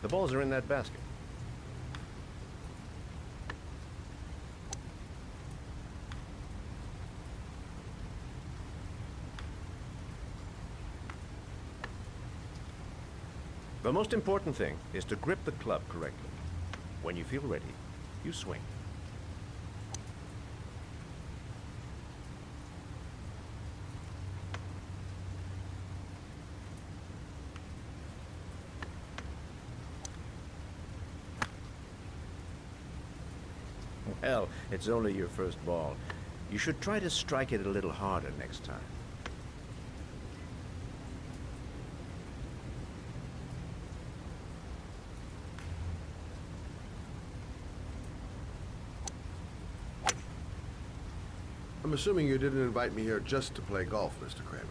The balls are in that basket. The most important thing is to grip the club correctly. When you feel ready, you swing. Well, it's only your first ball. You should try to strike it a little harder next time. I'm assuming you didn't invite me here just to play golf, Mr. Kramer.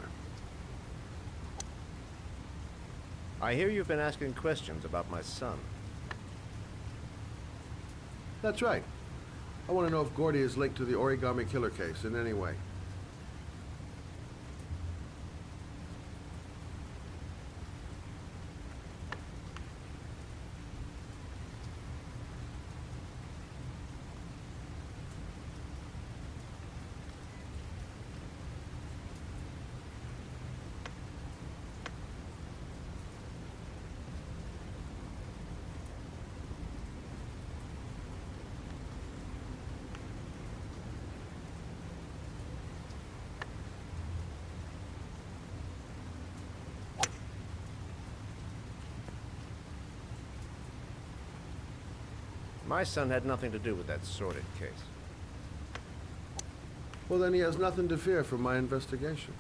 I hear you've been asking questions about my son. That's right. I want to know if Gordy is linked to the Origami Killer case in any way. My son had nothing to do with that sordid case. Well, then he has nothing to fear from my investigation.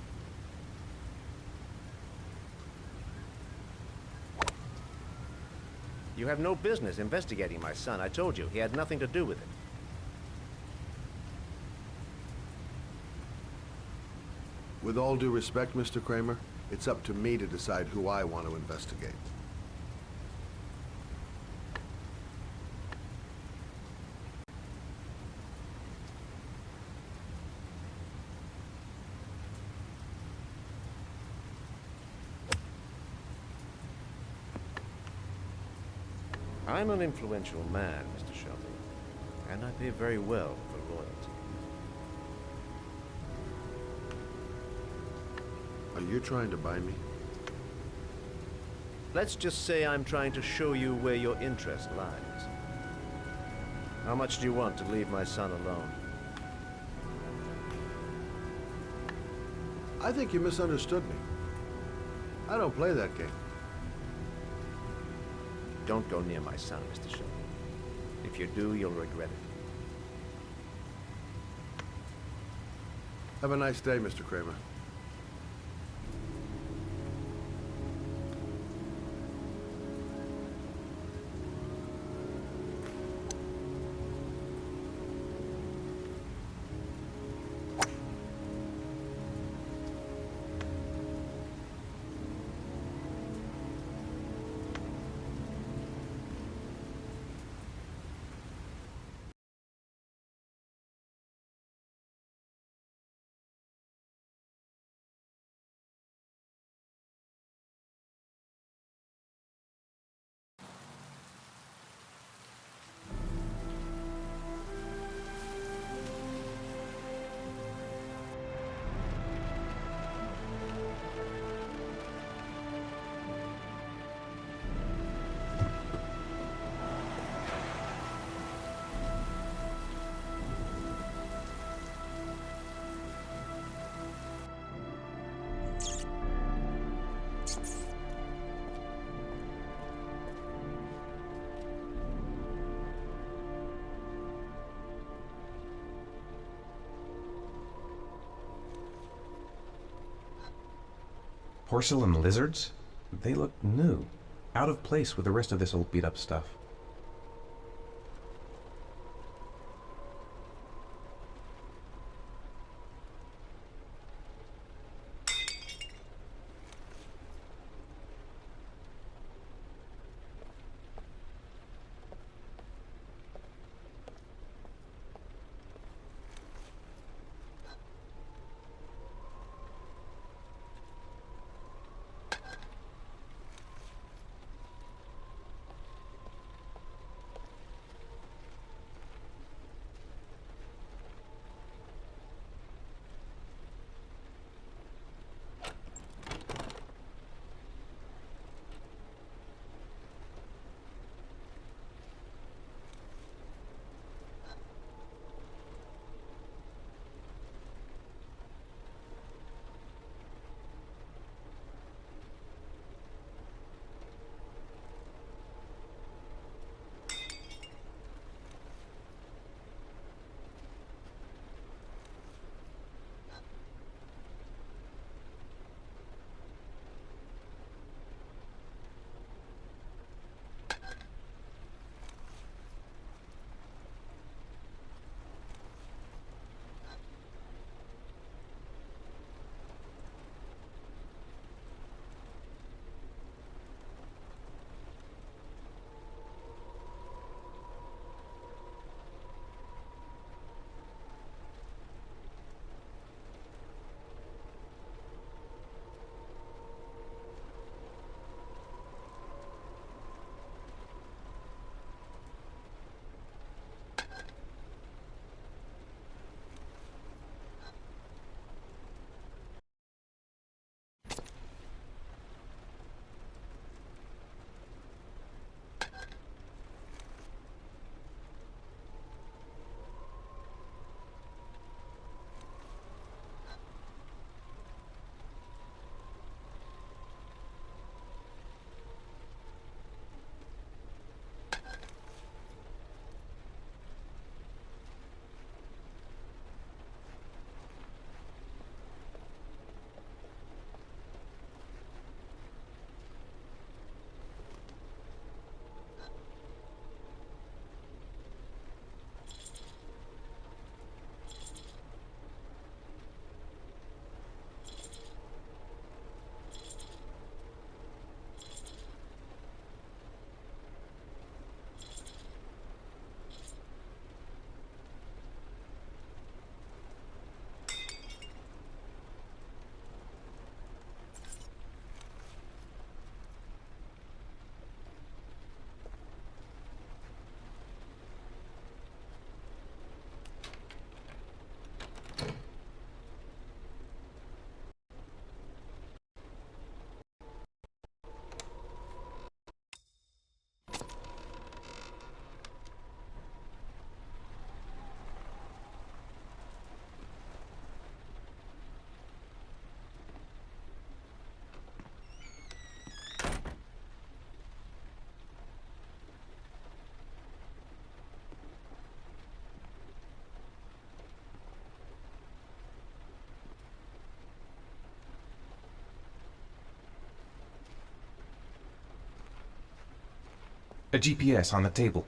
You have no business investigating my son. I told you, he had nothing to do with it. With all due respect, Mr. Kramer, it's up to me to decide who I want to investigate. I'm an influential man, Mr. Shelby, and I pay very well for loyalty. Are you trying to buy me? Let's just say I'm trying to show you where your interest lies. How much do you want to leave my son alone? I think you misunderstood me. I don't play that game. Don't go near my son, Mr. Shelby. If you do, you'll regret it. Have a nice day, Mr. Kramer. Porcelain lizards? They look new, out of place with the rest of this old beat-up stuff. A GPS on the table.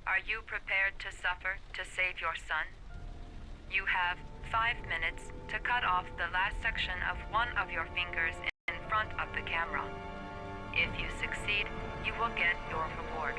Are you prepared to suffer to save your son? You have 5 minutes to cut off the last section of one of your fingers in front of the camera. If you succeed, you will get your reward.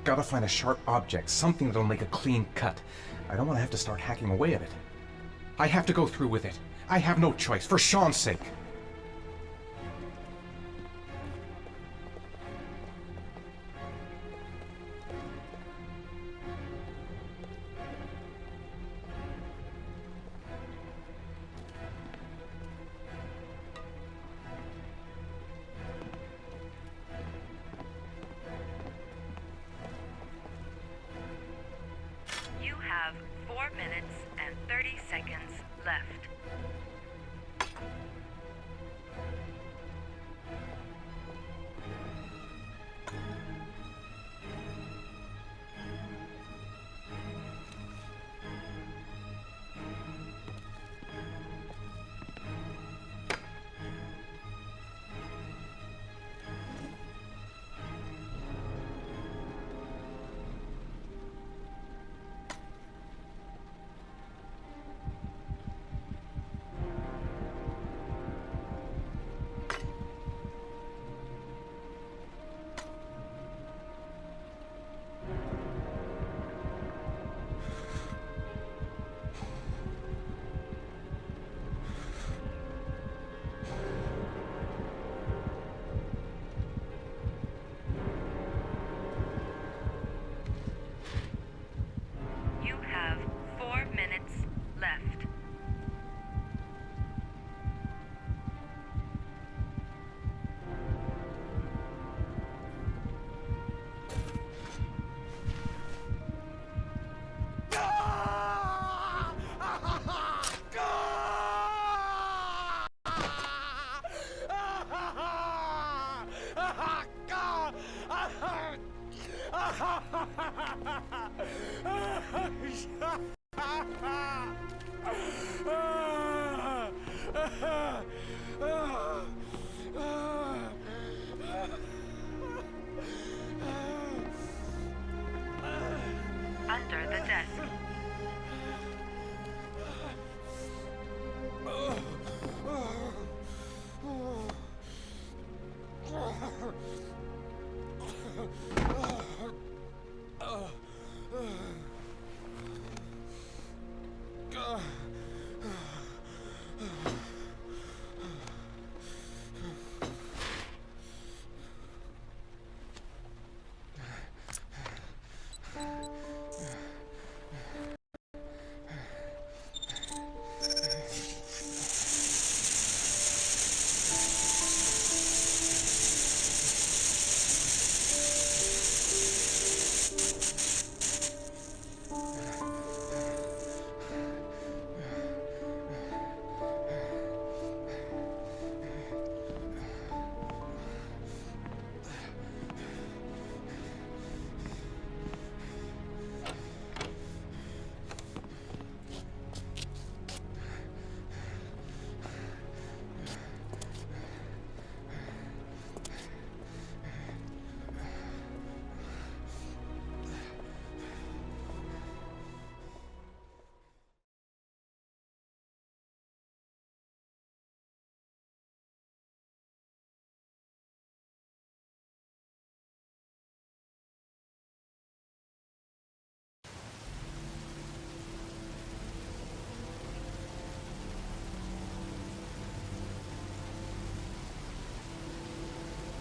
Gotta find a sharp object, something that'll make a clean cut. I don't want to have to start hacking away at it. I have to go through with it. I have no choice, for Sean's sake. You have 4 minutes and 30 seconds left.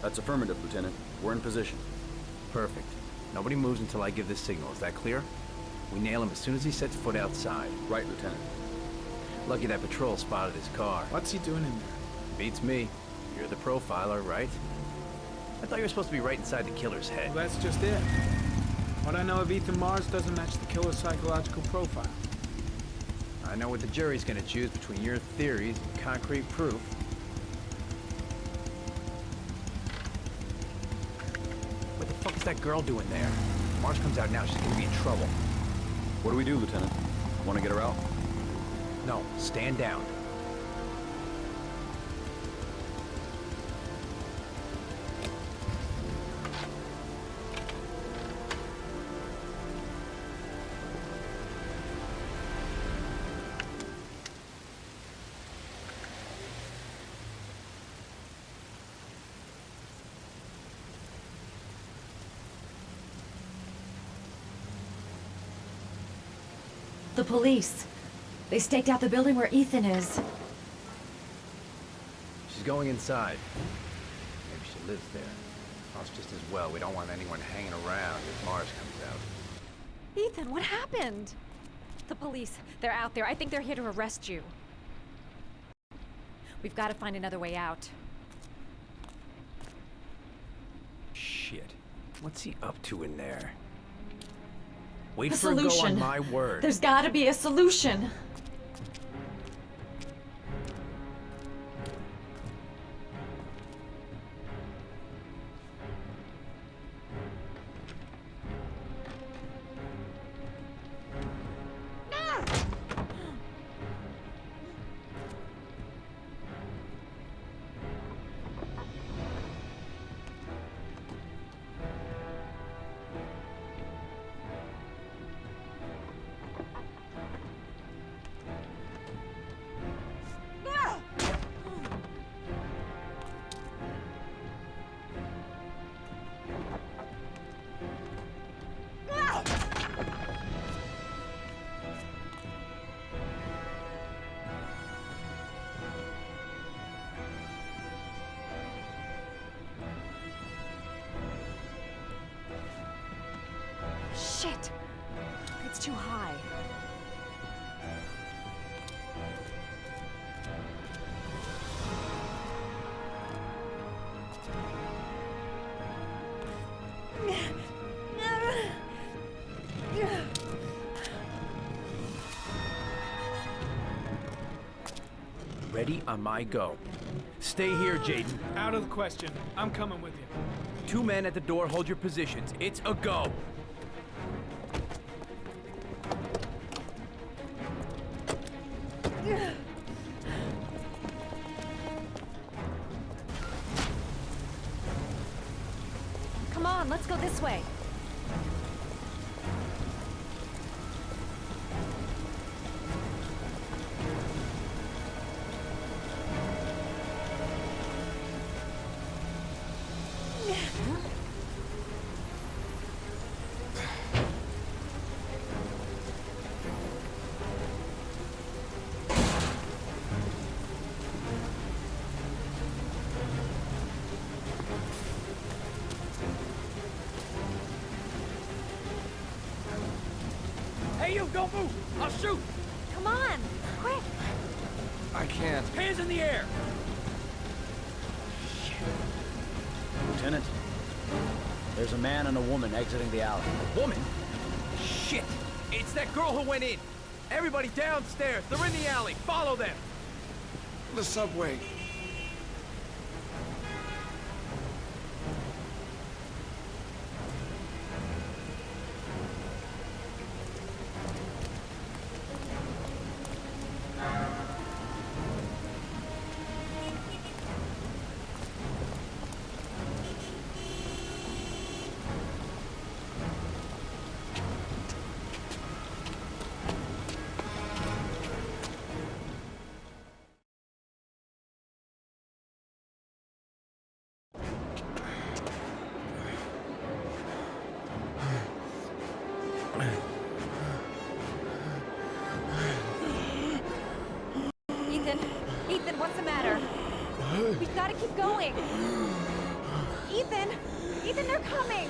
That's affirmative, Lieutenant. We're in position. Perfect. Nobody moves until I give the signal. Is that clear? We nail him as soon as he sets foot outside. Right, Lieutenant. Lucky that patrol spotted his car. What's he doing in there? Beats me. You're the profiler, right? I thought you were supposed to be right inside the killer's head. Well, that's just it. What I know of Ethan Mars doesn't match the killer's psychological profile. I know what the jury's gonna choose between your theories and concrete proof. What the fuck's that girl doing there? If Mars comes out now, she's gonna be in trouble. What do we do, Lieutenant? Want to get her out? No, stand down. The police. They staked out the building where Ethan is. She's going inside. Maybe she lives there. That's just as well. We don't want anyone hanging around if Mars comes out. Ethan, what happened? The police. They're out there. I think they're here to arrest you. We've got to find another way out. Shit. What's he up to in there? Wait A for a go solution. on my word. There's got to be a solution. Shit! It's too high. Ready on my go. Stay here, Jaden. Out of the question. I'm coming with you. 2 men at the door, hold your positions. It's a go. Come on, let's go this way. Hey, you, don't move! I'll shoot! Come on, quick! I can't. Hands in the air! Lieutenant, there's a man and a woman exiting the alley. Woman? Shit! It's that girl who went in! Everybody downstairs! They're in the alley! Follow them! The subway. Ethan, what's the matter? We've got to keep going. Ethan! Ethan, they're coming!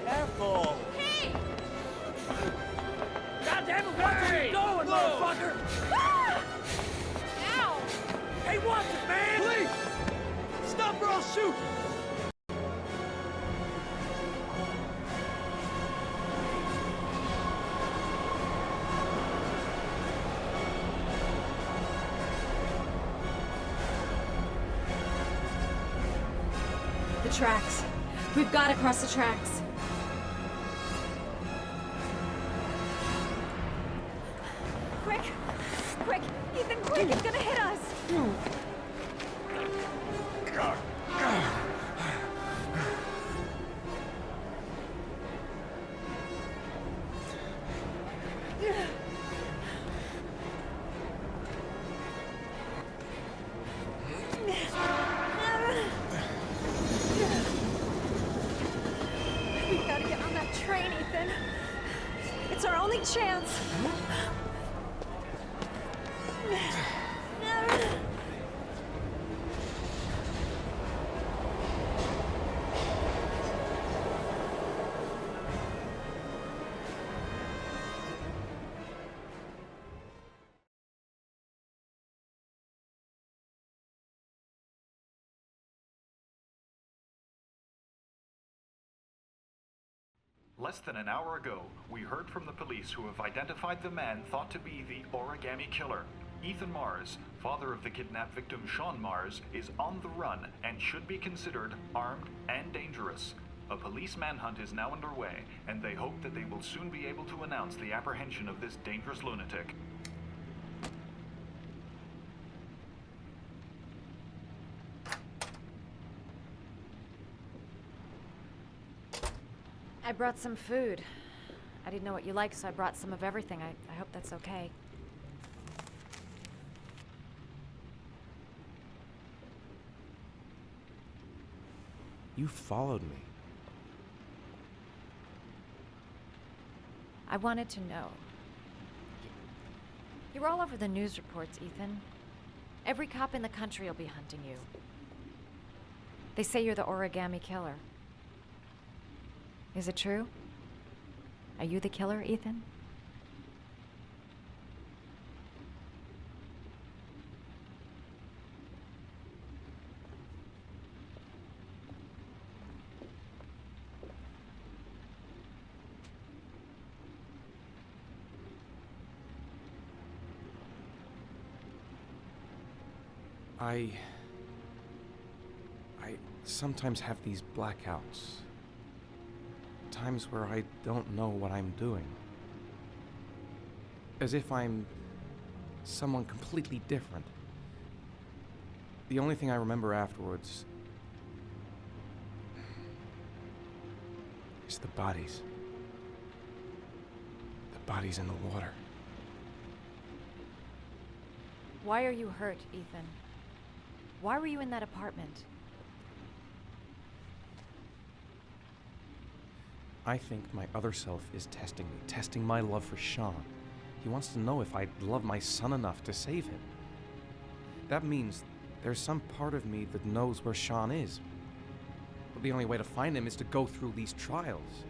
Careful! Hey! Goddamn it, where you going, motherfucker? Ah! Ow! Hey, watch it, man! Please! Stop or I'll shoot! The tracks. We've got to cross the tracks. Quick! Quick! Ethan, quick! It's gonna hit us! We've got to get on that train, Ethan. It's our only chance. Less than an hour ago, we heard from the police who have identified the man thought to be the Origami Killer. Ethan Mars, father of the kidnapped victim Sean Mars, is on the run and should be considered armed and dangerous. A police manhunt is now underway, and they hope that they will soon be able to announce the apprehension of this dangerous lunatic. I brought some food. I didn't know what you liked, so I brought some of everything. I hope that's okay. You followed me. I wanted to know. You're all over the news reports, Ethan. Every cop in the country will be hunting you. They say you're the Origami Killer. Is it true? Are you the killer, Ethan? I sometimes have these blackouts. Times where I don't know what I'm doing. As if I'm someone completely different. The only thing I remember afterwards is the bodies. The bodies in the water. Why are you hurt, Ethan? Why were you in that apartment? I think my other self is testing me, testing my love for Sean. He wants to know if I love my son enough to save him. That means there's some part of me that knows where Sean is. But the only way to find him is to go through these trials.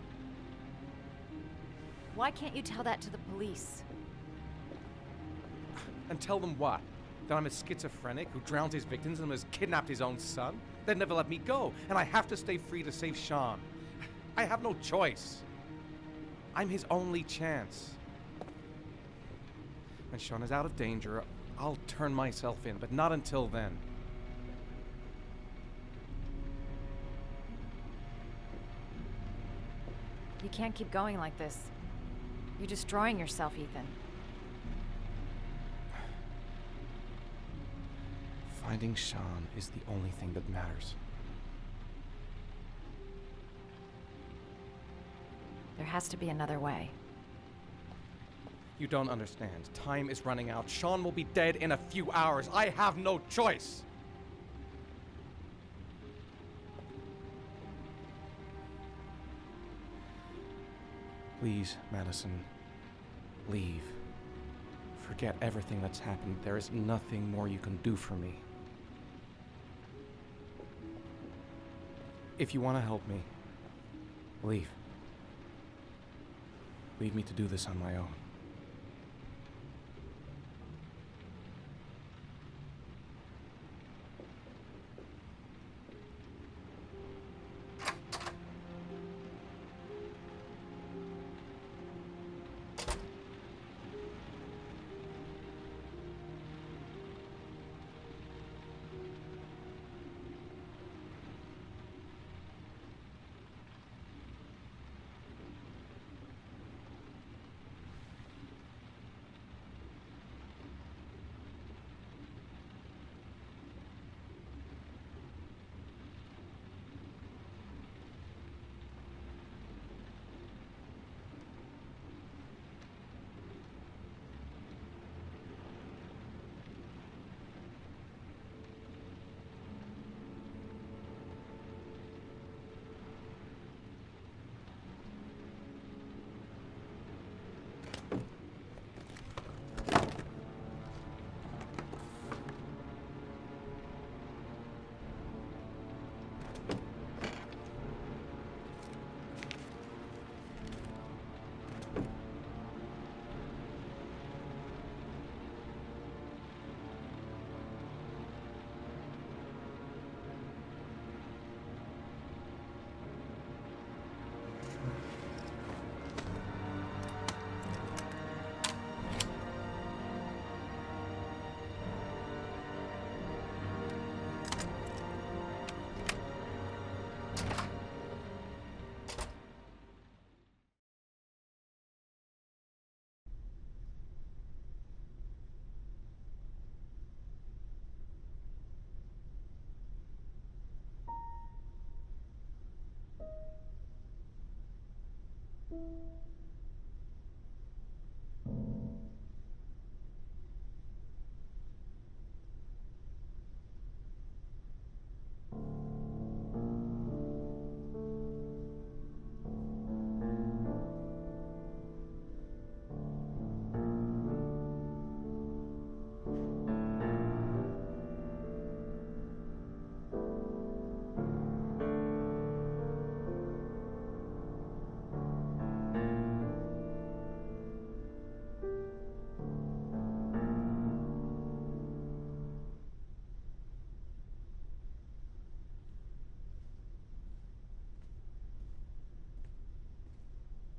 Why can't you tell that to the police? And tell them what? That I'm a schizophrenic who drowned his victims and has kidnapped his own son? They'd never let me go, and I have to stay free to save Sean. I have no choice. I'm his only chance. When Sean is out of danger, I'll turn myself in, but not until then. You can't keep going like this. You're destroying yourself, Ethan. Finding Sean is the only thing that matters. There has to be another way. You don't understand. Time is running out. Sean will be dead in a few hours. I have no choice. Please, Madison, leave. Forget everything that's happened. There is nothing more you can do for me. If you want to help me, leave. Leave me to do this on my own.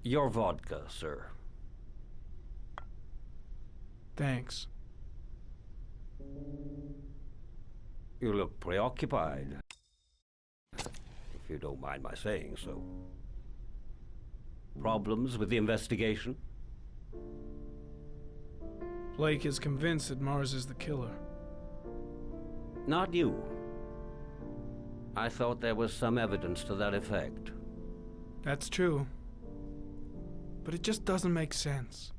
Your vodka, sir. Thanks. You look preoccupied, if you don't mind my saying so. Problems with the investigation? Blake is convinced that Mars is the killer. Not you. I thought there was some evidence to that effect. That's true. But it just doesn't make sense.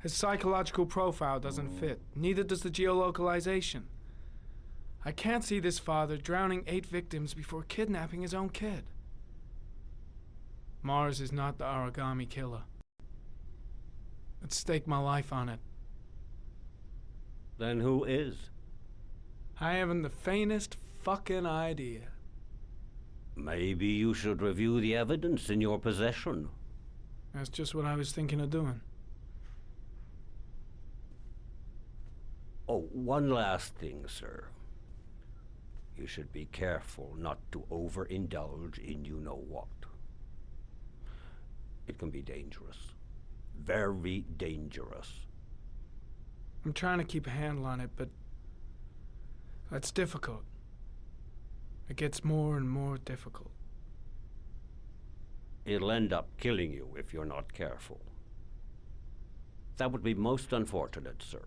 His psychological profile doesn't fit. Neither does the geolocalization. I can't see this father drowning 8 victims before kidnapping his own kid. Mars is not the origami killer. I'd stake my life on it. Then who is? I haven't the faintest fucking idea. Maybe you should review the evidence in your possession. That's just what I was thinking of doing. Oh, one last thing, sir. You should be careful not to overindulge in you-know-what. It can be dangerous. Very dangerous. I'm trying to keep a handle on it, but that's difficult. It gets more and more difficult. It'll end up killing you if you're not careful. that would be most unfortunate, sir.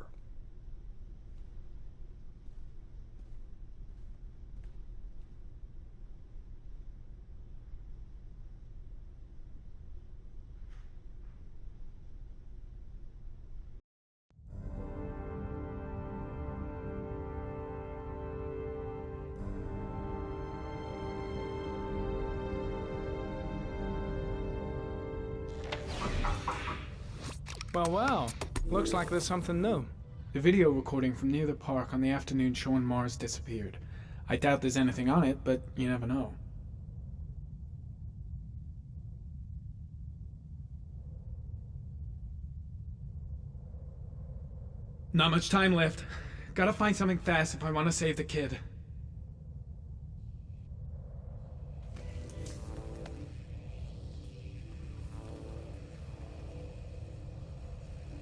Well. Looks like there's something new. The video recording from near the park on the afternoon Sean Mars disappeared. I doubt there's anything on it, but you never know. Not much time left. Gotta find something fast if I want to save the kid.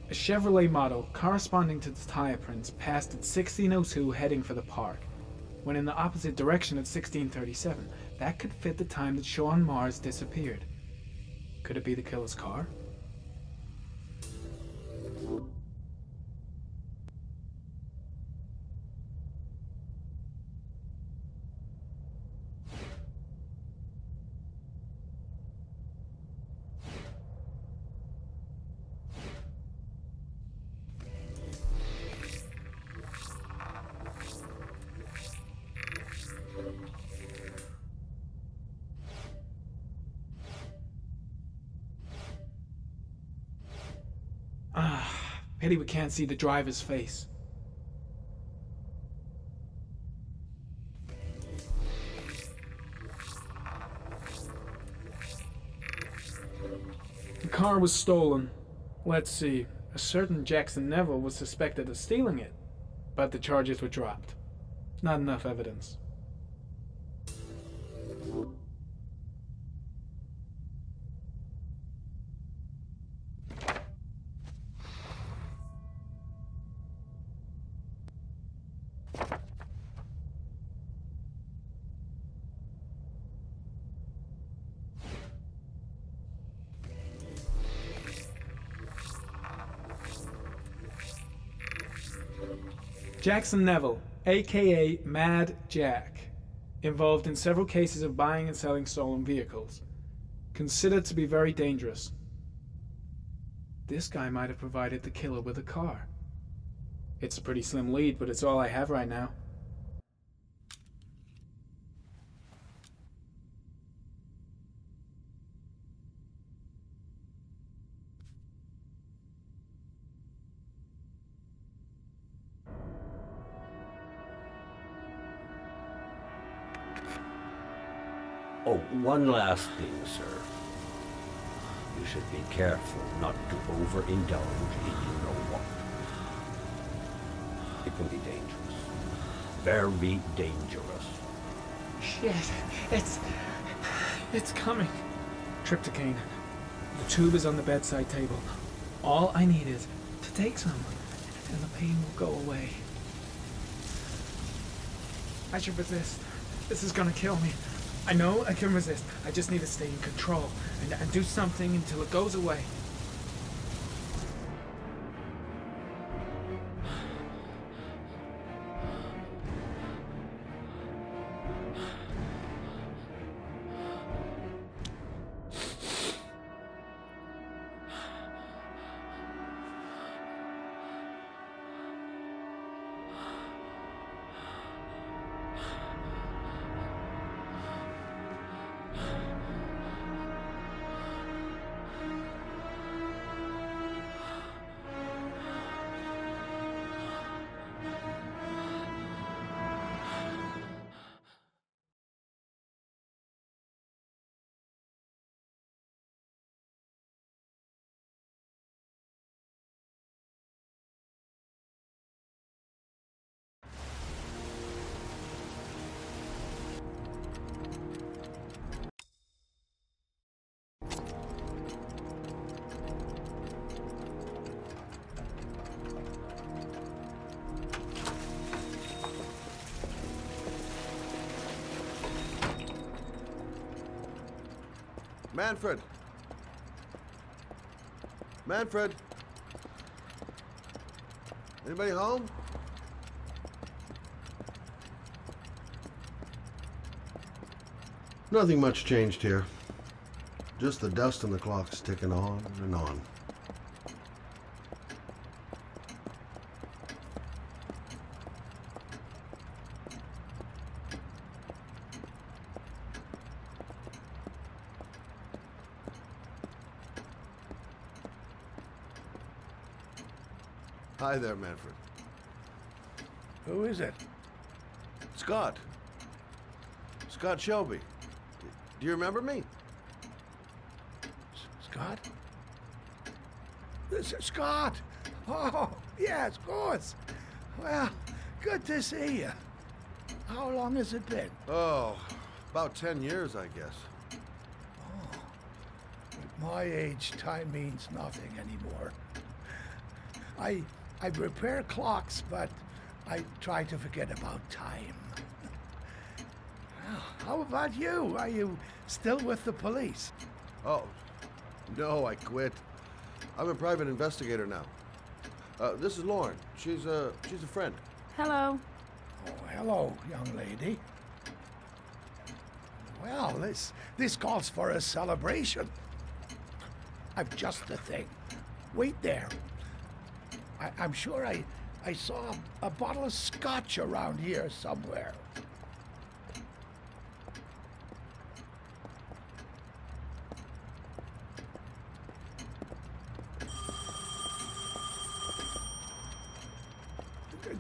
A Chevrolet model corresponding to the tire prints passed at 1602 heading for the park, when in the opposite direction at 1637. That could fit the time that Sean Mars disappeared. Could it be the killer's car? Pity we can't see the driver's face. The car was stolen. Let's see. A certain Jackson Neville was suspected of stealing it, but the charges were dropped. Not enough evidence. Jackson Neville, aka Mad Jack, involved in several cases of buying and selling stolen vehicles. Considered to be very dangerous. This guy might have provided the killer with a car. It's a pretty slim lead, but it's all I have right now. Oh, one last thing, sir. You should be careful not to overindulge in you know what. It can be dangerous. Very dangerous. Shit, it's coming. Tryptocane. The tube is on the bedside table. All I need is to take some, and the pain will go away. I should resist. This is gonna kill me. I know I can resist. I just need to stay in control and do something until it goes away. Manfred! Manfred! Anybody home? Nothing much changed here. Just the dust and the clock's ticking on and on. Hi there, Manfred. Who is it? Scott. Scott Shelby. Do you remember me? Scott? This is Scott! Oh, yes, of course. Well, good to see you. How long has it been? Oh, about 10 years, I guess. Oh, at my age, time means nothing anymore. I repair clocks, but I try to forget about time. Well, how about you? Are you still with the police? Oh, no, I quit. I'm a private investigator now. This is Lauren. She's a friend. Hello. Oh, hello, young lady. Well, this calls for a celebration. I've just the thing. Wait there. I'm sure I saw a bottle of scotch around here somewhere.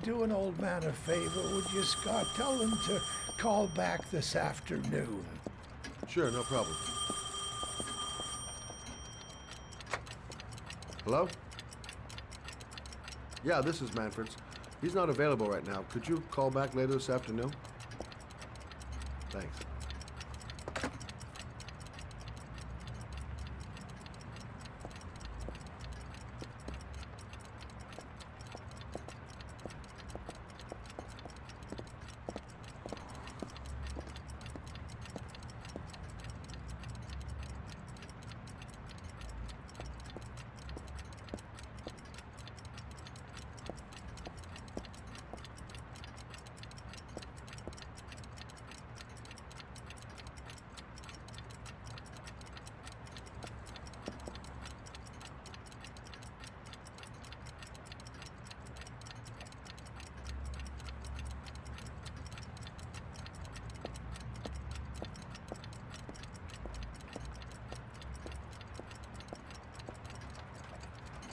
Do an old man a favor, would you, Scott? Tell them to call back this afternoon. Sure, no problem. Hello? Yeah, this is Manfred's. He's not available right now. Could you call back later this afternoon? Thanks.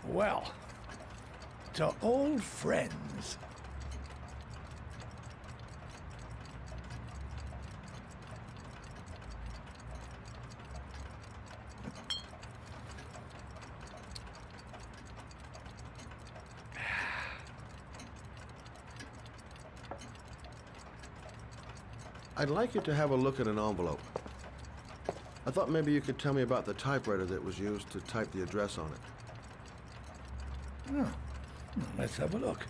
Well, to old friends. I'd like you to have a look at an envelope. I thought maybe you could tell me about the typewriter that was used to type the address on it. Oh, let's have a look.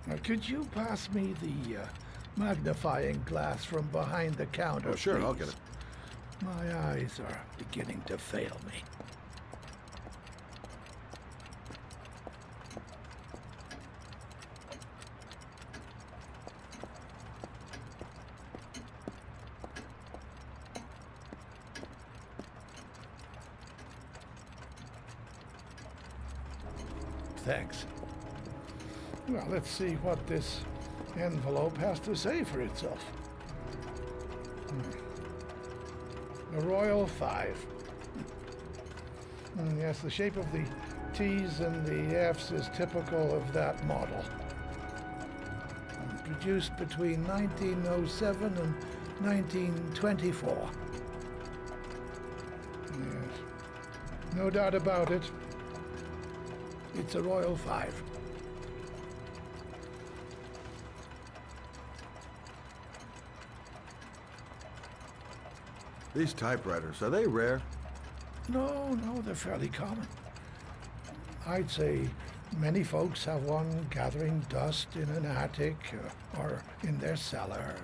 Now, could you pass me the magnifying glass from behind the counter, Oh, sure, please? I'll get it. My eyes are beginning to fail me. Thanks. Well, let's see what this envelope has to say for itself. The Royal 5. Yes, the shape of the T's and the F's is typical of that model. Produced between 1907 and 1924. Yes, no doubt about it. It's a Royal 5. These typewriters, are they rare? No, they're fairly common. I'd say Many folks have one gathering dust in an attic or in their cellar.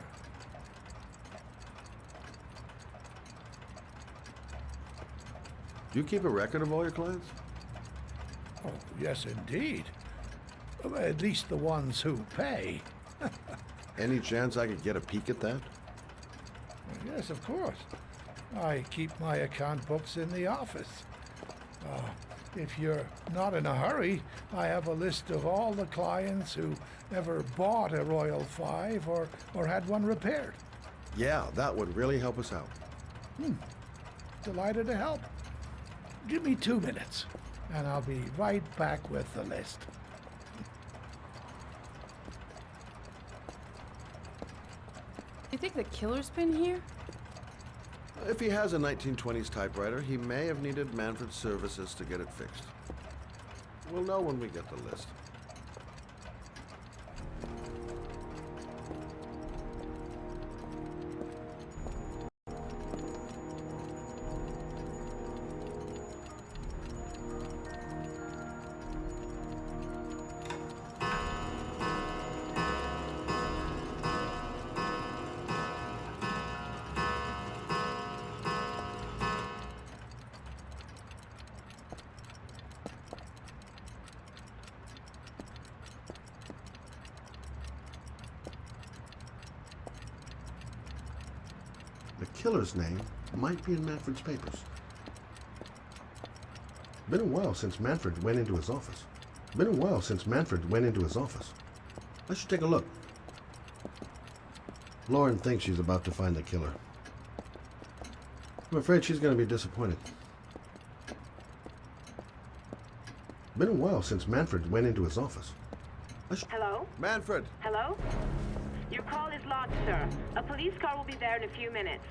Do you keep a record of all your clients? Oh, yes, indeed. At least the ones who pay. Any chance I could get a peek at that? Yes, of course. I keep my account books in the office. If you're not in a hurry, I have a list of all the clients who ever bought a Royal 5 or had one repaired. Yeah, that would really help us out. Delighted to help. Give me 2 minutes, and I'll be right back with the list. You think the killer's been here? If he has a 1920s typewriter, he may have needed Manfred's services to get it fixed. We'll know when we get the list. The killer's name might be in Manfred's papers. Been a while since Manfred went into his office. I should take a look. Lauren thinks she's about to find the killer. I'm afraid she's going to be disappointed. Been a while since Manfred went into his office. Hello? Manfred! Hello? Your call is lodged, sir. A police car will be there in a few minutes.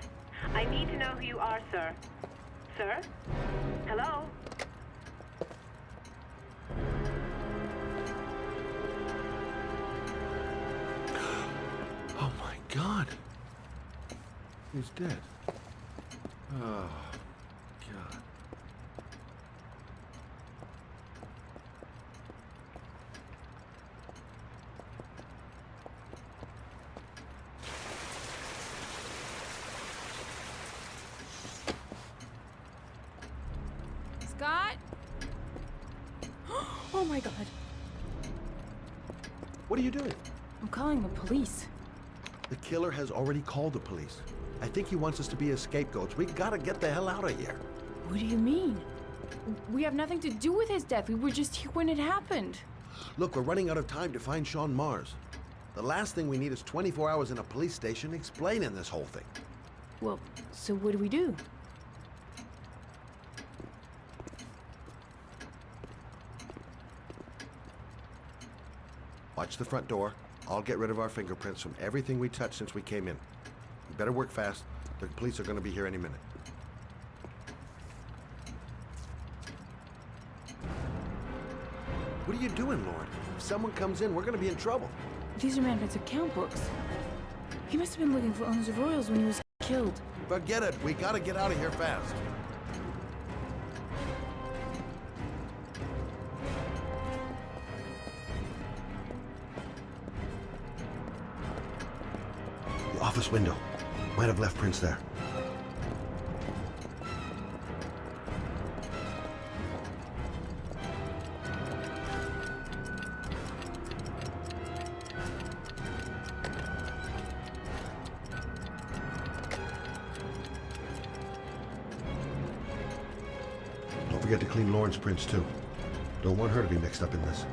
I need to know who you are, sir. Sir? Hello? Oh my God! He's dead. Oh, God. Scott? Oh my God. What are you doing? I'm calling the police. The killer has already called the police. I think he wants us to be his scapegoats. We gotta get the hell out of here. What do you mean? We have nothing to do with his death. We were just here when it happened. Look, we're running out of time to find Sean Mars. The last thing we need is 24 hours in a police station explaining this whole thing. Well, so what do we do? Watch the front door. I'll get rid of our fingerprints from everything we touched since we came in. You better work fast. The police are going to be here any minute. What are you doing, Lord? If someone comes in, we're going to be in trouble. These are Manfred's account books. He must have been looking for owners of Royals when he was killed. Forget it. We got to get out of here fast. The office window. Might have left prints there. Don't forget to clean Lauren's prints too. Don't want her to be mixed up in this.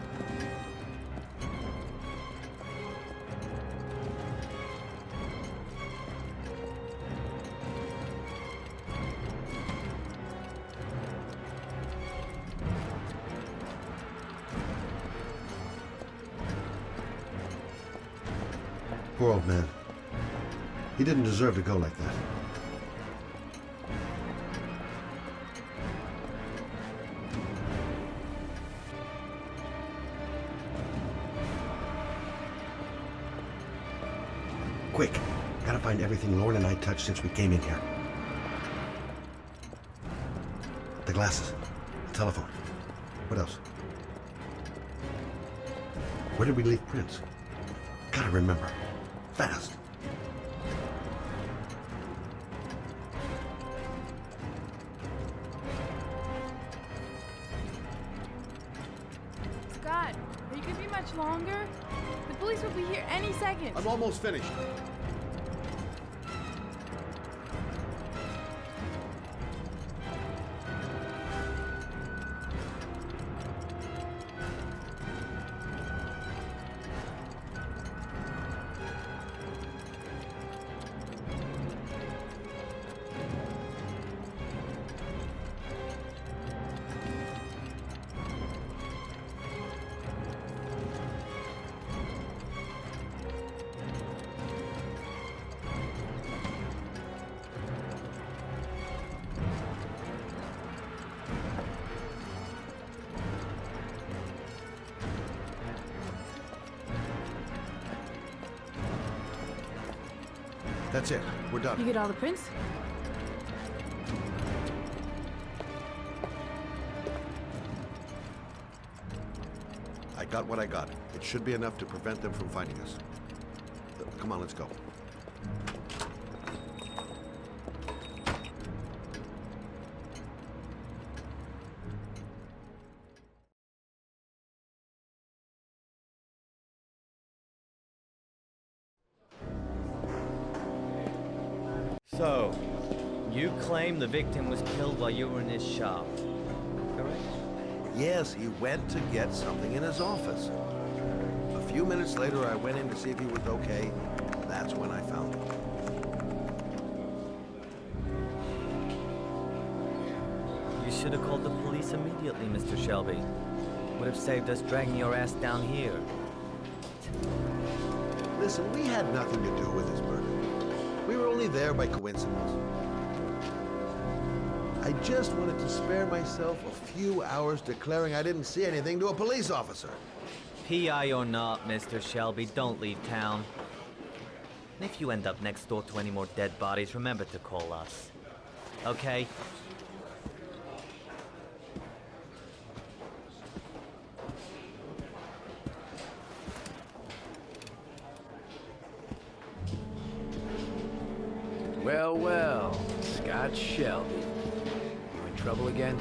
Poor old man. He didn't deserve to go like that. Quick! Gotta find everything Lauren and I touched since we came in here. The glasses. The telephone. What else? Where did we leave Prince? Gotta remember. Fast. Scott, are you gonna be much longer? The police will be here any second. I'm almost finished. That's it. We're done. You get all the prints? I got what I got. It should be enough to prevent them from finding us. Come on, let's go. So, you claim the victim was killed while you were in his shop, correct? Yes, he went to get something in his office. A few minutes later, I went in to see if he was okay. That's when I found him. You should have called the police immediately, Mr. Shelby. Would have saved us dragging your ass down here. Listen, we had nothing to do with his murder. We were only there by coincidence. I just wanted to spare myself a few hours declaring I didn't see anything to a police officer. PI or not, Mr. Shelby, don't leave town. And if you end up next door to any more dead bodies, remember to call us. Okay? Well, well, Scott Shelby. You in trouble again?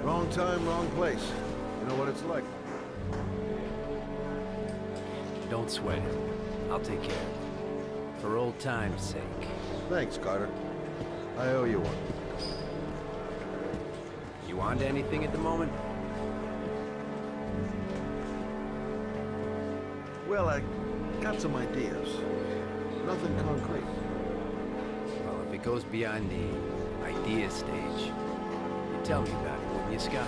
Wrong time, wrong place. You know what it's like. Don't sweat it. I'll take care of it. For old time's sake. Thanks, Carter. I owe you one. You on to anything at the moment? Well, I got some ideas. Nothing concrete. Well, if it goes beyond the idea stage, you tell me about it, won't you, Scott?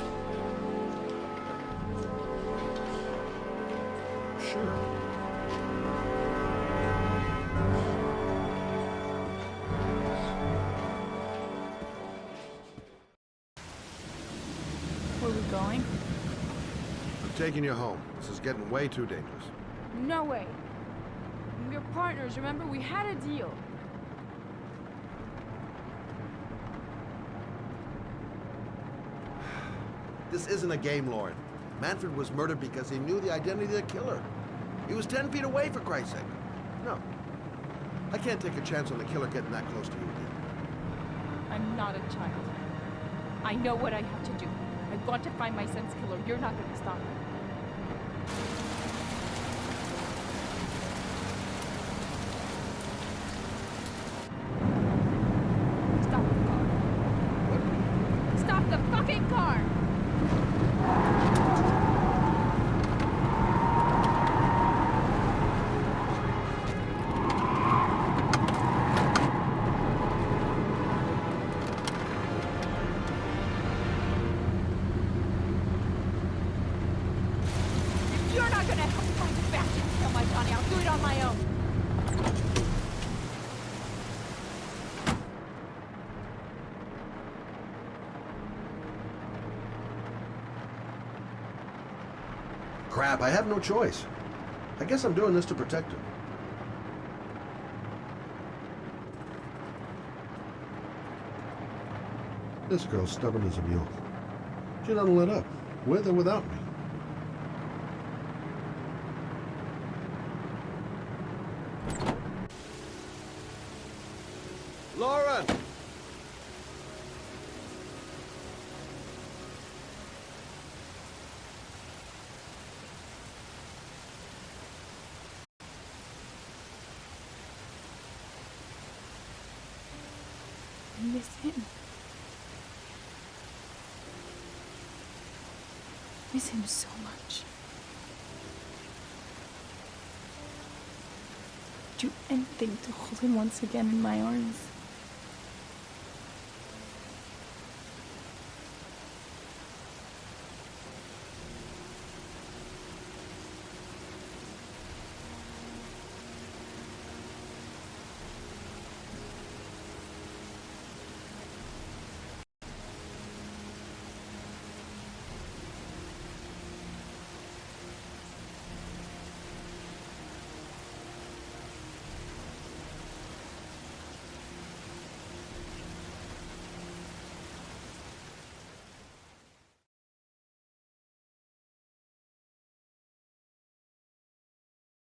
Sure. Where are we going? I'm taking you home. This is getting way too dangerous. No way. We're partners, remember? We had a deal. This isn't a game, Lauren. Manfred was murdered because he knew the identity of the killer. He was 10 feet away, for Christ's sake. No. I can't take a chance on the killer getting that close to you again. I'm not a child. I know what I have to do. I've got to find my son's killer. You're not going to stop me. Stop the car. What? Stop the fucking car! You're not gonna help me find this bastard and kill my Johnny. I'll do it on my own. Crap, I have no choice. I guess I'm doing this to protect her. This girl's stubborn as a mule. She doesn't let up, with or without me. miss him. Miss him so much. Do anything to hold him once again in my arms.